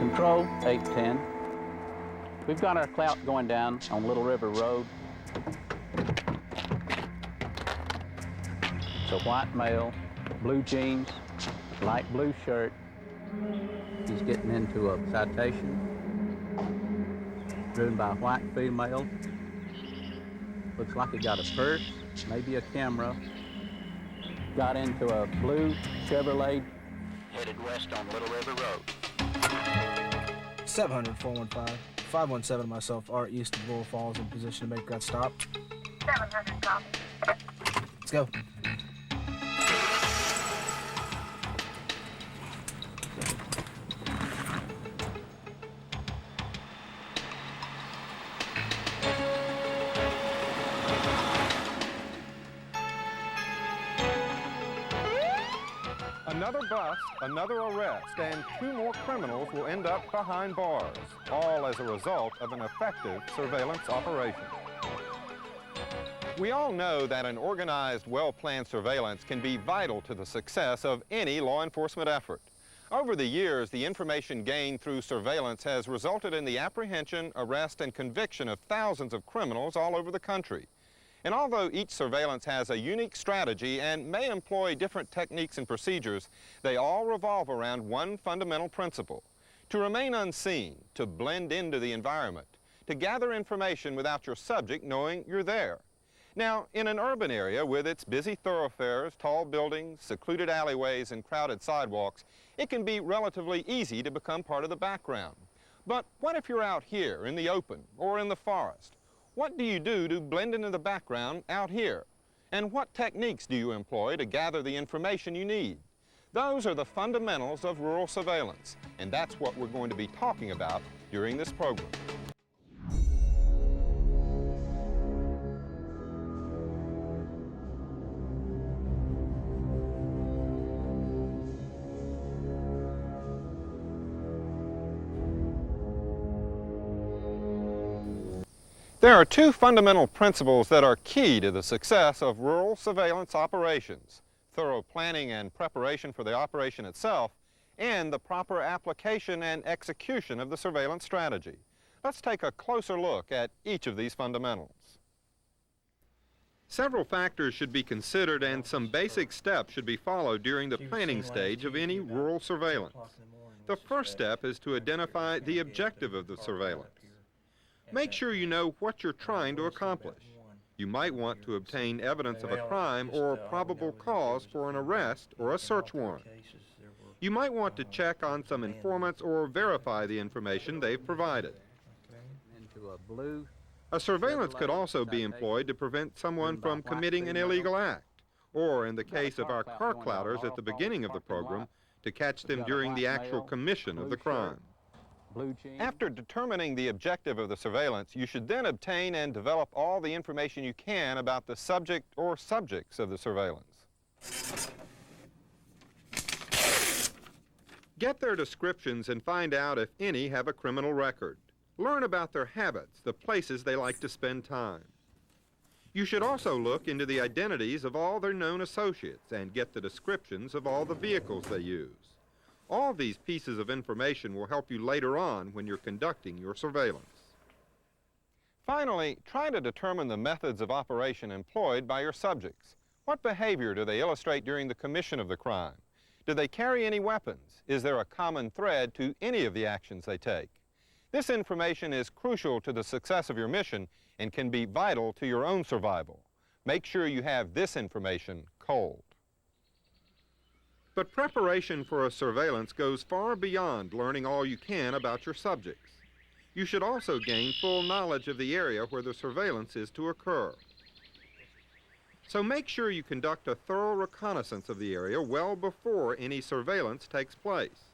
Control 810. We've got our clout going down on Little River Road. It's a white male, blue jeans, light blue shirt. He's getting into a citation, driven by a white female. Looks like he got a purse, maybe a camera. Got into a blue Chevrolet, headed west on Little River Road. 700-415. 517 myself are east of Bull Falls in position to make that stop. 700 copy. Let's go. Another bust, another arrest, and 2 more criminals will end up behind bars, all as a result of an effective surveillance operation. We all know that an organized, well-planned surveillance can be vital to the success of any law enforcement effort. Over the years, the information gained through surveillance has resulted in the apprehension, arrest, and conviction of thousands of criminals all over the country. And although each surveillance has a unique strategy and may employ different techniques and procedures, they all revolve around one fundamental principle: to remain unseen, to blend into the environment, to gather information without your subject knowing you're there. Now, in an urban area with its busy thoroughfares, tall buildings, secluded alleyways, and crowded sidewalks, it can be relatively easy to become part of the background. But what if you're out here in the open or in the forest? What do you do to blend into the background out here? And what techniques do you employ to gather the information you need? Those are the fundamentals of rural surveillance, and that's what we're going to be talking about during this program. There are 2 fundamental principles that are key to the success of rural surveillance operations: thorough planning and preparation for the operation itself, and the proper application and execution of the surveillance strategy. Let's take a closer look at each of these fundamentals. Several factors should be considered, and some basic steps should be followed during the planning stage of any rural surveillance. The first step is to identify the objective of the surveillance. Make sure you know what you're trying to accomplish. You might want to obtain evidence of a crime or probable cause for an arrest or a search warrant. You might want to check on some informants or verify the information they've provided. A surveillance could also be employed to prevent someone from committing an illegal act, or in the case of our car clouters at the beginning of the program, to catch them during the actual commission of the crime. After determining the objective of the surveillance, you should then obtain and develop all the information you can about the subject or subjects of the surveillance. Get their descriptions and find out if any have a criminal record. Learn about their habits, the places they like to spend time. You should also look into the identities of all their known associates and get the descriptions of all the vehicles they use. All these pieces of information will help you later on when you're conducting your surveillance. Finally, try to determine the methods of operation employed by your subjects. What behavior do they illustrate during the commission of the crime? Do they carry any weapons? Is there a common thread to any of the actions they take? This information is crucial to the success of your mission and can be vital to your own survival. Make sure you have this information cold. But preparation for a surveillance goes far beyond learning all you can about your subjects. You should also gain full knowledge of the area where the surveillance is to occur. So make sure you conduct a thorough reconnaissance of the area well before any surveillance takes place.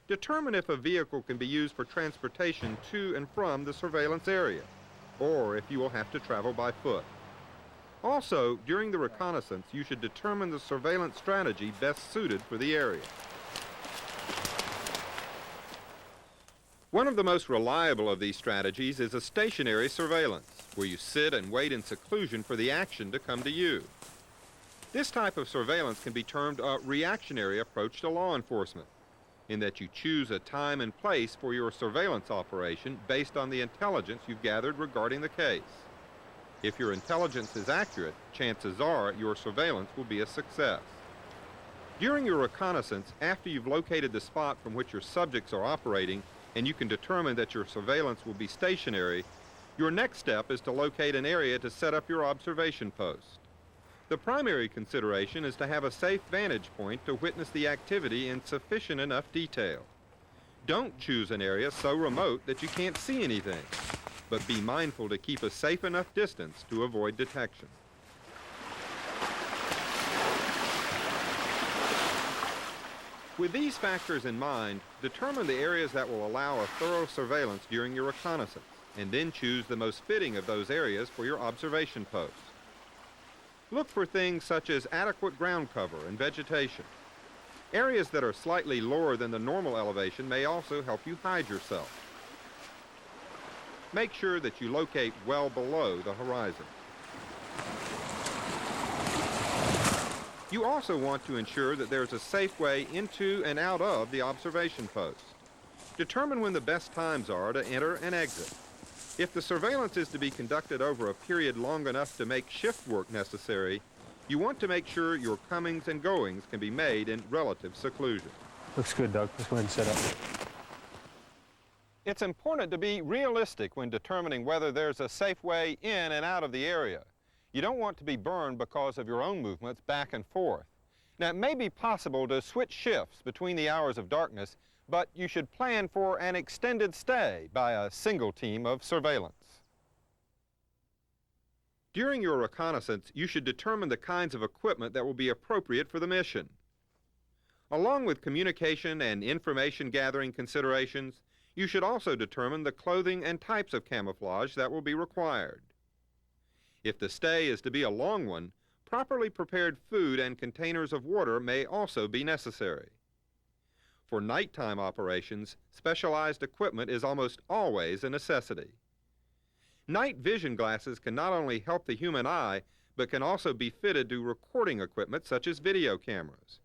Determine if a vehicle can be used for transportation to and from the surveillance area, or if you will have to travel by foot. Also, during the reconnaissance, you should determine the surveillance strategy best suited for the area. One of the most reliable of these strategies is a stationary surveillance, where you sit and wait in seclusion for the action to come to you. This type of surveillance can be termed a reactionary approach to law enforcement. in that you choose a time and place for your surveillance operation based on the intelligence you've gathered regarding the case. If your intelligence is accurate, chances are your surveillance will be a success. During your reconnaissance, after you've located the spot from which your subjects are operating and you can determine that your surveillance will be stationary, your next step is to locate an area to set up your observation post. The primary consideration is to have a safe vantage point to witness the activity in sufficient enough detail. Don't choose an area so remote that you can't see anything, but be mindful to keep a safe enough distance to avoid detection. With these factors in mind, determine the areas that will allow a thorough surveillance during your reconnaissance, and then choose the most fitting of those areas for your observation post. Look for things such as adequate ground cover and vegetation. Areas that are slightly lower than the normal elevation may also help you hide yourself. Make sure that you locate well below the horizon. You also want to ensure that there's a safe way into and out of the observation post. Determine when the best times are to enter and exit. If the surveillance is to be conducted over a period long enough to make shift work necessary, you want to make sure your comings and goings can be made in relative seclusion. Looks good, Doug. Let's go ahead and set up. It's important to be realistic when determining whether there's a safe way in and out of the area. You don't want to be burned because of your own movements back and forth. Now, it may be possible to switch shifts between the hours of darkness, but you should plan for an extended stay by a single team of surveillance. During your reconnaissance, you should determine the kinds of equipment that will be appropriate for the mission. Along with communication and information gathering considerations, you should also determine the clothing and types of camouflage that will be required. If the stay is to be a long one, properly prepared food and containers of water may also be necessary. For nighttime operations, specialized equipment is almost always a necessity. Night vision glasses can not only help the human eye, but can also be fitted to recording equipment such as video cameras.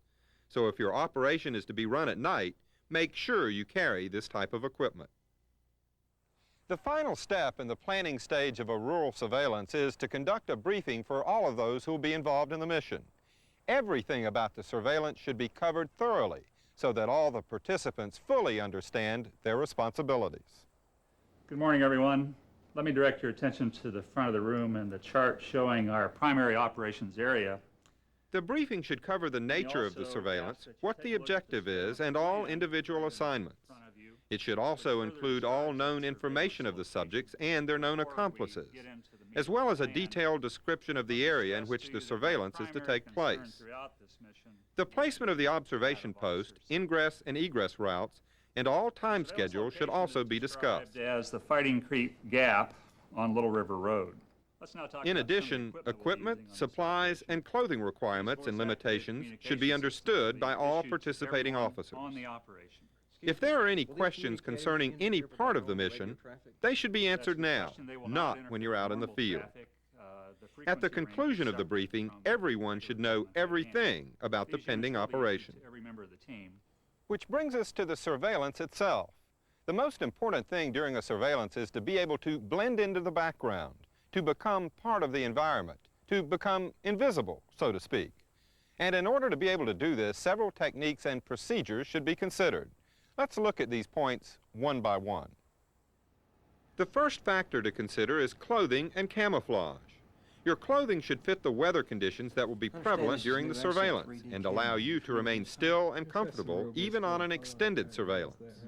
So if your operation is to be run at night, make sure you carry this type of equipment. The final step in the planning stage of a rural surveillance is to conduct a briefing for all of those who will be involved in the mission. Everything about the surveillance should be covered thoroughly so that all the participants fully understand their responsibilities. Good morning, everyone. Let me direct your attention to the front of the room and the chart showing our primary operations area. The briefing should cover the nature of the surveillance, what the objective is, and all individual assignments. It should also include all known information of the subjects and their known accomplices, as well as a detailed description of the area in which the surveillance is to take place. The placement of the observation post, ingress and egress routes, and all time schedules should also be discussed. As the Fighting Creek Gap on Little River Road. In addition, equipment, supplies, and clothing requirements and limitations should be understood by all participating officers. If there are any questions concerning any part of the mission, they should be answered now, not when you're out in the field. At the conclusion of the briefing, everyone should know everything about the pending operation. Which brings us to the surveillance itself. The most important thing during a surveillance is to be able to blend into the background, to become part of the environment, to become invisible, so to speak. And in order to be able to do this, several techniques and procedures should be considered. Let's look at these points one by one. The first factor to consider is clothing and camouflage. Your clothing should fit the weather conditions that will be prevalent during the surveillance and allow you to remain still and comfortable even on an extended surveillance.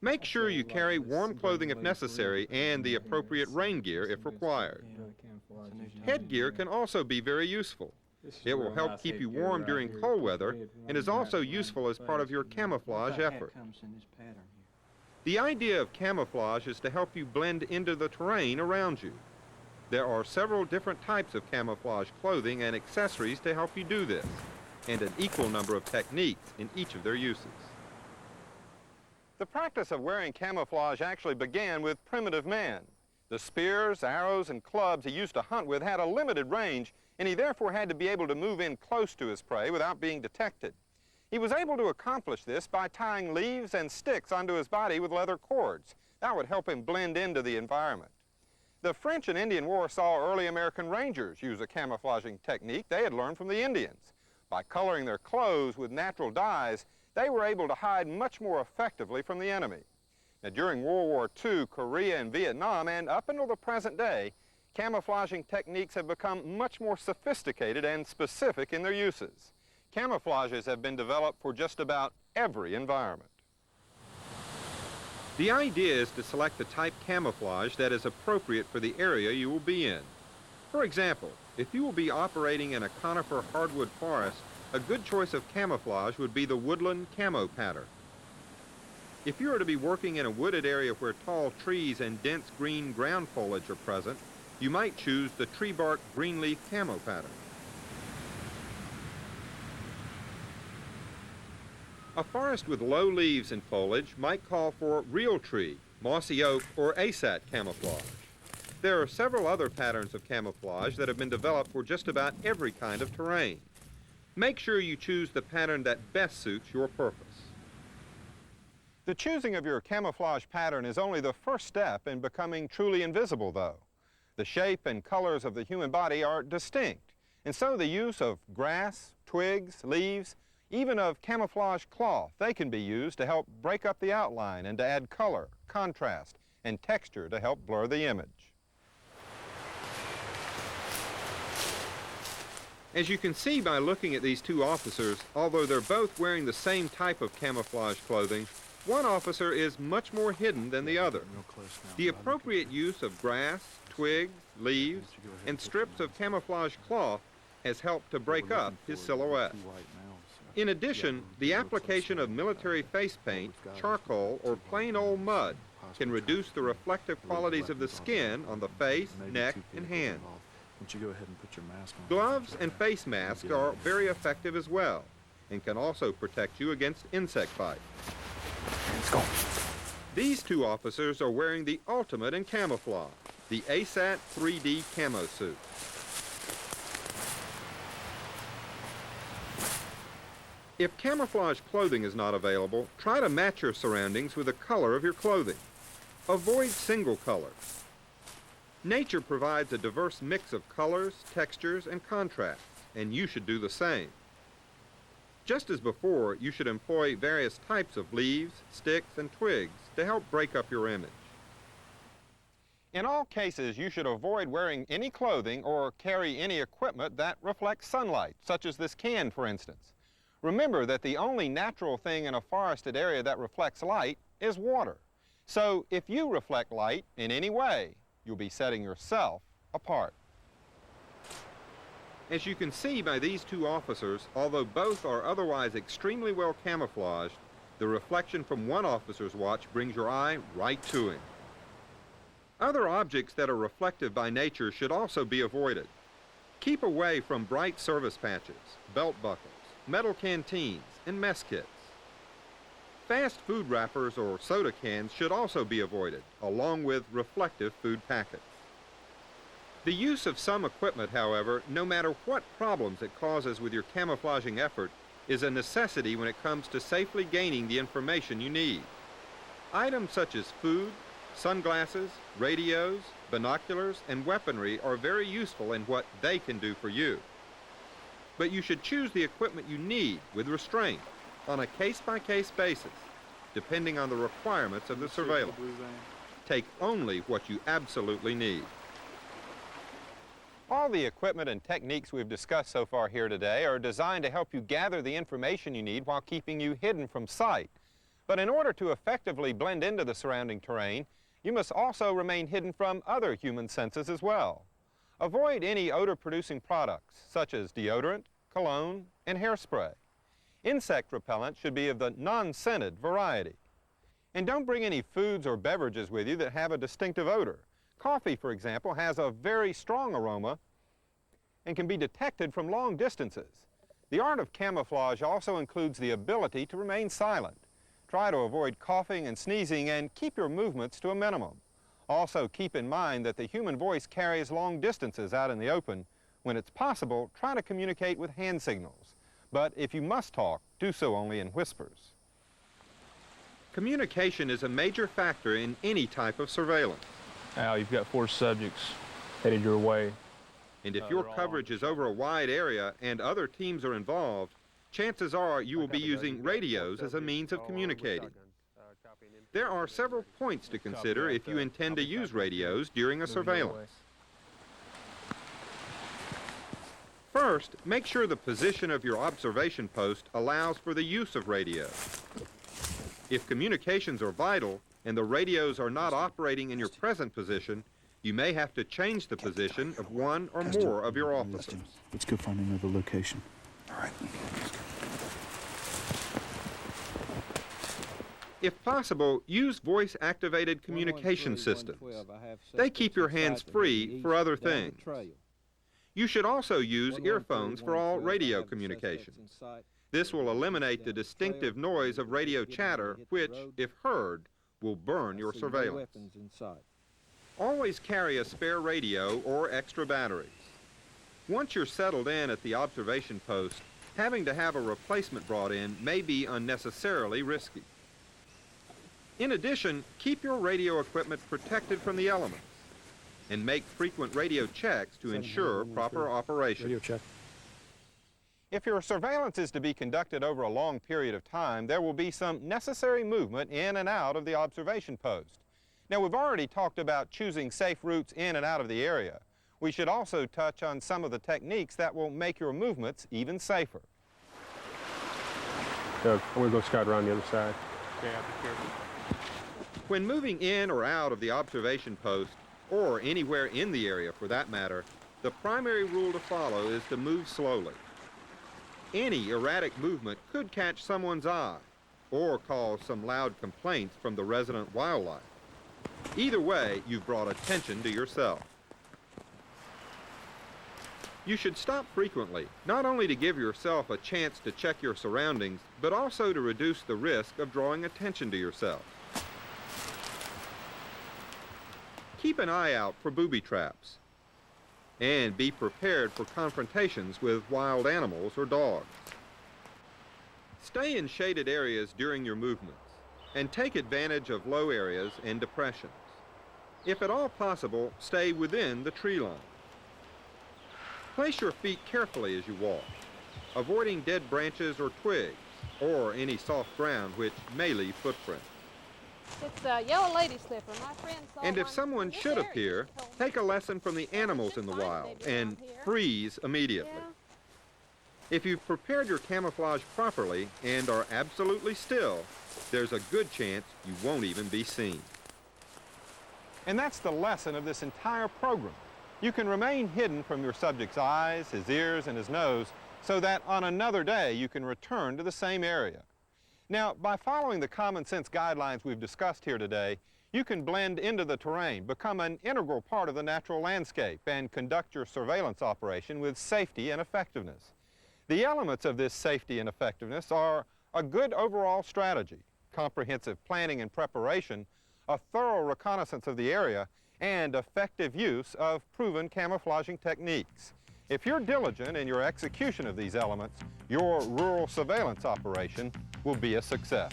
Make sure you carry warm clothing if necessary and the appropriate rain gear if required. Headgear can also be very useful. It will help keep you warm during cold weather and is also useful as part of your camouflage effort. The idea of camouflage is to help you blend into the terrain around you. There are several different types of camouflage clothing and accessories to help you do this, and an equal number of techniques in each of their uses. The practice of wearing camouflage actually began with primitive man. The spears, arrows, and clubs he used to hunt with had a limited range, and he therefore had to be able to move in close to his prey without being detected. He was able to accomplish this by tying leaves and sticks onto his body with leather cords. That would help him blend into the environment. The French and Indian War saw early American Rangers use a camouflaging technique they had learned from the Indians. By coloring their clothes with natural dyes, they were able to hide much more effectively from the enemy. Now, during World War II, Korea and Vietnam, and up until the present day, camouflaging techniques have become much more sophisticated and specific in their uses. Camouflages have been developed for just about every environment. The idea is to select the type camouflage that is appropriate for the area you will be in. For example, if you will be operating in a conifer hardwood forest, a good choice of camouflage would be the woodland camo pattern. If you are to be working in a wooded area where tall trees and dense green ground foliage are present, you might choose the tree bark green leaf camo pattern. A forest with low leaves and foliage might call for real tree, mossy oak, or ASAT camouflage. There are several other patterns of camouflage that have been developed for just about every kind of terrain. Make sure you choose the pattern that best suits your purpose. The choosing of your camouflage pattern is only the first step in becoming truly invisible, though. The shape and colors of the human body are distinct, and so the use of grass, twigs, leaves, even of camouflage cloth, they can be used to help break up the outline and to add color, contrast, and texture to help blur the image. As you can see by looking at these two officers, although they're both wearing the same type of camouflage clothing, one officer is much more hidden than the other. The appropriate use of grass, twigs, leaves, and strips of camouflage cloth has helped to break up his silhouette. In addition, the application of military face paint, charcoal, or plain old mud can reduce the reflective qualities of the skin on the face, neck, and hands. Gloves and face masks are very effective as well and can also protect you against insect bites. These two officers are wearing the ultimate in camouflage, the ASAT 3D camo suit. If camouflage clothing is not available, try to match your surroundings with the color of your clothing. Avoid single colors. Nature provides a diverse mix of colors, textures, and contrasts, and you should do the same. Just as before, you should employ various types of leaves, sticks, and twigs to help break up your image. In all cases, you should avoid wearing any clothing or carry any equipment that reflects sunlight, such as this can, for instance. Remember that the only natural thing in a forested area that reflects light is water. So if you reflect light in any way, you'll be setting yourself apart. As you can see by these two officers, although both are otherwise extremely well camouflaged, the reflection from one officer's watch brings your eye right to him. Other objects that are reflective by nature should also be avoided. Keep away from bright service patches, belt buckles, metal canteens, and mess kits. Fast food wrappers or soda cans should also be avoided, along with reflective food packets. The use of some equipment, however, no matter what problems it causes with your camouflaging effort, is a necessity when it comes to safely gaining the information you need. Items such as food, sunglasses, radios, binoculars, and weaponry are very useful in what they can do for you. But you should choose the equipment you need with restraint on a case-by-case basis, depending on the requirements of the surveillance. Take only what you absolutely need. All the equipment and techniques we've discussed so far here today are designed to help you gather the information you need while keeping you hidden from sight. But in order to effectively blend into the surrounding terrain, you must also remain hidden from other human senses as well. Avoid any odor-producing products, such as deodorant, cologne, and hairspray. Insect repellent should be of the non-scented variety. And don't bring any foods or beverages with you that have a distinctive odor. Coffee, for example, has a very strong aroma and can be detected from long distances. The art of camouflage also includes the ability to remain silent. Try to avoid coughing and sneezing and keep your movements to a minimum. Also, keep in mind that the human voice carries long distances out in the open. When it's possible, try to communicate with hand signals. But if you must talk, do so only in whispers. Communication is a major factor in any type of surveillance. Al, you've got 4 subjects headed your way. And if your coverage is over a wide area and other teams are involved, chances are you will be using radios as a means of communicating. There are several points to consider if you intend to use radios during a surveillance. First, make sure the position of your observation post allows for the use of radio. If communications are vital and the radios are not operating in your present position, you may have to change the position of one or more of your officers. Let's go find another location. All right. If possible, use voice-activated communication systems. They keep your hands free for other things. You should also use earphones for all radio communications. This will eliminate the distinctive noise of radio chatter, which, if heard, will burn your surveillance. Always carry a spare radio or extra batteries. Once you're settled in at the observation post, having to have a replacement brought in may be unnecessarily risky. In addition, keep your radio equipment protected from the elements and make frequent radio checks to ensure proper operation. Radio check. If your surveillance is to be conducted over a long period of time, there will be some necessary movement in and out of the observation post. Now, we've already talked about choosing safe routes in and out of the area. We should also touch on some of the techniques that will make your movements even safer. Doug, I'm going to go scout around the other side. Okay, I'll be careful. When moving in or out of the observation post, or anywhere in the area for that matter, the primary rule to follow is to move slowly. Any erratic movement could catch someone's eye or cause some loud complaints from the resident wildlife. Either way, you've brought attention to yourself. You should stop frequently, not only to give yourself a chance to check your surroundings, but also to reduce the risk of drawing attention to yourself. Keep an eye out for booby traps, and be prepared for confrontations with wild animals or dogs. Stay in shaded areas during your movements, and take advantage of low areas and depressions. If at all possible, stay within the tree line. Place your feet carefully as you walk, avoiding dead branches or twigs, or any soft ground which may leave footprints. It's a yellow lady slipper. My friend saw And if one someone in this should area. appear, She told me. take a lesson from the animals in the wild and freeze immediately. Yeah. If you've prepared your camouflage properly and are absolutely still, there's a good chance you won't even be seen. And that's the lesson of this entire program. You can remain hidden from your subject's eyes, his ears, and his nose, so that on another day you can return to the same area. Now, by following the common sense guidelines we've discussed here today, you can blend into the terrain, become an integral part of the natural landscape, and conduct your surveillance operation with safety and effectiveness. The elements of this safety and effectiveness are a good overall strategy, comprehensive planning and preparation, a thorough reconnaissance of the area, and effective use of proven camouflaging techniques. If you're diligent in your execution of these elements, your rural surveillance operation will be a success.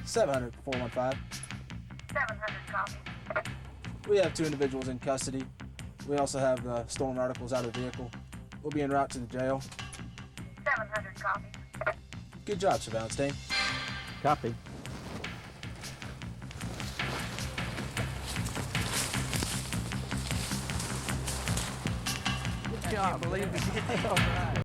700 415. 700 copy. We have 2 individuals in custody. We also have stolen articles out of the vehicle. We'll be en route to the jail. 700 copy. Good job, surveillance team. Copy. Good job, believe me. All right.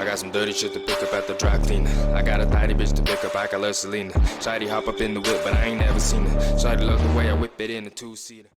got some dirty shit to pick up at the dry cleaner. I got a tidy bitch to pick up, I got Selena. Shawty hop up in the whip, but I ain't never seen it. Shawty love the way I whip it in a two-seater.